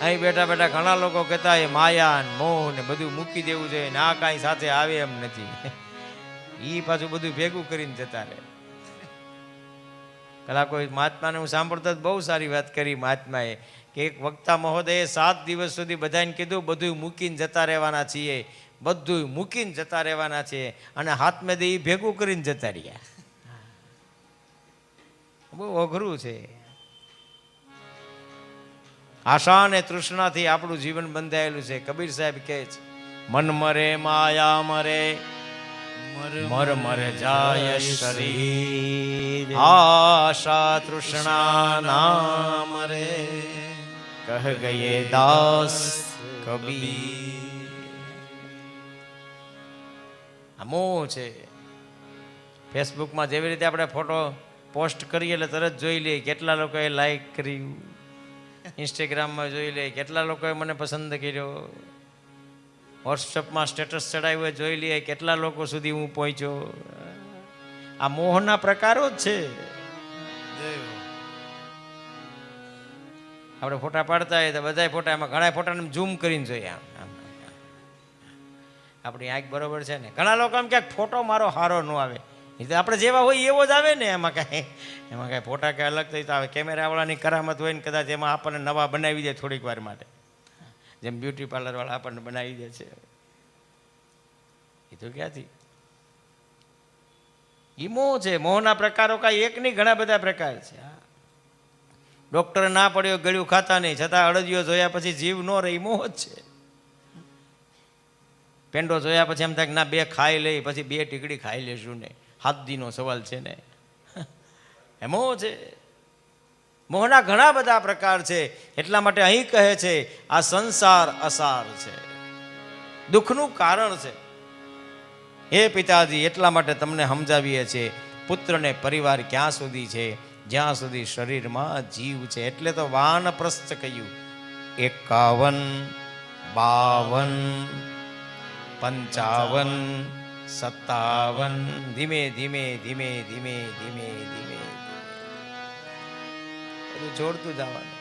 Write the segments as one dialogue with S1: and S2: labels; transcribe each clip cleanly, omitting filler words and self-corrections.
S1: અહીં બેઠા બેઠા ઘણા લોકો કહેતા એ માયા ને મોહ ને બધું મૂકી દેવું જોઈએ ને આ કાંઈ સાથે આવે એમ નથી. એ પાછું બધું ભેગું કરીને જતા રહે. પેલા કોઈ મહાત્માને હું સાંભળતો બહુ સારી વાત કરી મહાત્માએ કે એક વક્તા મહોદયે 7 દિવસ સુધી બધાને કીધું બધું મૂકીને જતા રહેવાના છીએ, બધું મૂકીને જતા રહેવાના છે, અને હાથમાં દે ભેગું કરીને જતા રહ્યા. બહુ અઘરું છે. આશા અને તૃષ્ણાથી આપણું જીવન બંધાયેલું છે. કબીર સાહેબ કહે છે, મન મરે માયા મરે મર મર જાય શરીર, આશા તૃષ્ણા ના મરે કહ ગયે દાસ કબીર. આ મોહ છે. ફેસબુકમાં જેવી રીતે આપણે ફોટો પોસ્ટ કરીએ એટલે તરત જોઈ લઈએ કેટલા લોકોએ લાઈક કર્યું, ઇન્સ્ટાગ્રામમાં જોઈ લે કેટલા લોકોએ મને પસંદ કર્યો, વોટ્સઅપમાં સ્ટેટસ ચડાવ્યું જોઈ લઈએ કેટલા લોકો સુધી હું પહોંચ્યો. આ મોહના પ્રકારો જ છે. આપણે ફોટા પાડતા હોય તો બધા ફોટા, એમાં ઘણા ફોટાને ઝૂમ કરીને જોઈએ. આપણી આંખ બરોબર છે ને. ઘણા લોકો એમ ક્યાંક ફોટો મારો સારો ન આવે, આપણે જેવા હોય એવો જ આવે ને. એમાં કાંઈ ફોટા કાંઈ અલગ થઈ તો આવે. કેમેરાવાળાની કરામત હોય ને કદાચ એમાં આપણને નવા બનાવી દે થોડીક વાર માટે, જેમ બ્યુટી પાર્લરવાળા આપણને બનાવી દે છે. એ તો ક્યાંથી એ મોહ છે. મોહના પ્રકારો કાંઈ એક નહીં, ઘણા બધા પ્રકાર છે. ડૉક્ટરે ના પડ્યો ગળ્યું ખાતા નહીં, છતાં અડદિયો જોયા પછી જીવ ન રહે, મોહ જ છે. પેંડો જોયા પછી એમ થાય કે ના 2 ખાઈ લઈ, પછી 2 ટીકડી ખાઈ લેશું ને, 7 દીનો સવાલ છે ને. એ મોહ છે. મોહના ઘણા બધા પ્રકાર છે. એટલા માટે અહીં કહે છે આ સંસાર અસાર છે, દુઃખનું કારણ છે. હે પિતાજી, એટલા માટે તમને સમજાવીએ છીએ, પુત્રને પરિવાર ક્યાં સુધી છે? જ્યાં સુધી શરીરમાં જીવ છે. એટલે તો વાનપ્રસ્થ કહ્યું. 51, 52, 55, 57, ધીમે ધીમે ધીમે ધીમે ધીમે ધીમે બધું જોડતું જવાનું.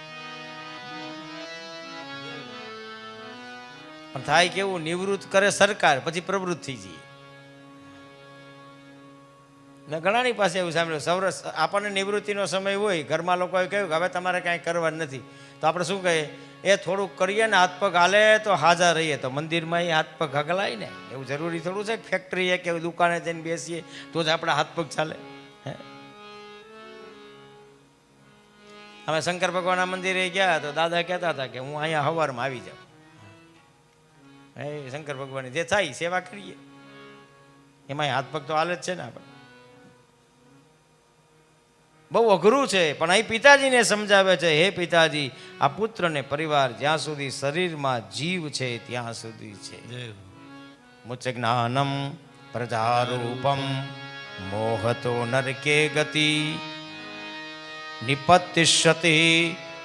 S1: પણ થાય કેવું, નિવૃત્ત કરે સરકાર, પછી પ્રવૃત્ત થઈ જઈએ. ઘણાની પાસે એવું સાંભળ્યું, સૌરસ આપણને નિવૃત્તિનો સમય હોય, ઘરમાં લોકોએ કહ્યું કે હવે તમારે કાંઈ કરવા નથી, તો આપણે શું કહીએ, એ થોડુંક કરીએ ને, હાથ પગ હાલે તો હાજર રહીએ. તો મંદિરમાં એ હાથ પગ હગલાય ને, એવું જરૂરી થોડું છે. ફેક્ટરીએ કે દુકાને જઈને બેસીએ તો જ આપણા હાથ પગ ચાલે. અમે શંકર ભગવાનના મંદિરે ગયા તો દાદા કહેતા હતા કે હું અહીંયા સવારમાં આવી જાઉં. શંકર ભગવાનની જે થાય સેવા કરીએ, એમાં હાથ પગ તો હાલે જ છે ને. આપણે બહુ અઘરું છે. પણ અહીં પિતાજીને સમજાવે છે, હે પિતાજી, આ પુત્રને પરિવાર જ્યાં સુધી શરીરમાં જીવ છે ત્યાં સુધી છે. મુચ જ્ઞાનમ પ્રજારૂપમ મોહતો નરકે ગતિ નિપતિષ્યતિ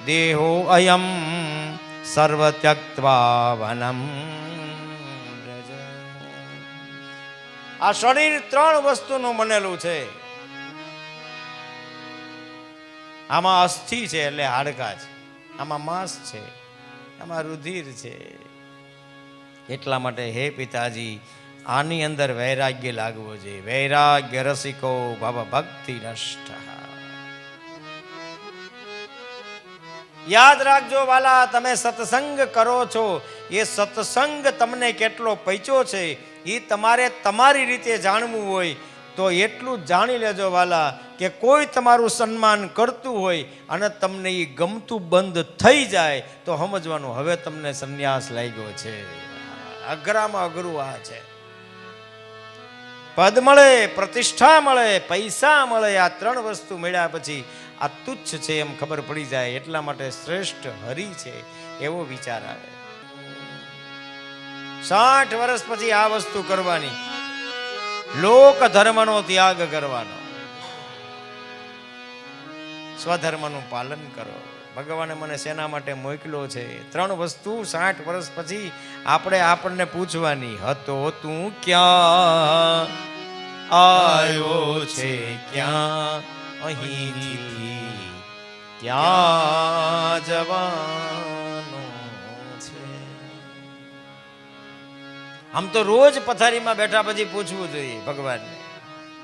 S1: દેહો અયમ સર્વ ત્યક્ત્વા વનમ. આ શરીર 3 વસ્તુનું બનેલું છે. આમાં અસ્થિ છે એટલે હાડકા છે, આમાં માંસ છે, આમાં રુધિર છે. એટલા માટે હે પિતાજી, આની અંદર વૈરાગ્ય લાગવો જોઈએ. વૈરાગ્ય રસિકો ભવ ભક્તિ નષ્ટ. યાદ રાખજો વાલા, તમે સત્સંગ કરો છો, એ સત્સંગ તમને કેટલો પૈચો છે એ તમારે તમારી રીતે જાણવું હોય તો એટલું જ જાણી લેજો વાલા, કે કોઈ તમારું સન્માન કરતું હોય અને તમને એ ગમતું બંધ થઈ જાય તો સમજવાનું હવે તમને સંન્યાસ લાગ્યો છે. અઘરામાં અઘરું આ છે. પદ મળે, પ્રતિષ્ઠા મળે, પૈસા મળે, આ 3 વસ્તુ મળ્યા પછી આ તુચ્છ છે એમ ખબર પડી જાય. એટલા માટે શ્રેષ્ઠ હરિ છે એવો વિચાર આવે. 60 વર્ષ પછી આ વસ્તુ કરવાની, લોક ધર્મનો ત્યાગ કરવાનો, સ્વધર્મનું પાલન કરો. ભગવાને મને શેના માટે મોકલ્યો છે? 3 વસ્તુ 60 વર્ષ પછી આપણને પૂછવાની. હતો તું ક્યાં, આવ્યો છે ક્યાં, અહીંથી ક્યાં જવાનો આમ તો રોજ પથારીમાં બેઠા પછી પૂછવું જોઈએ ભગવાનને,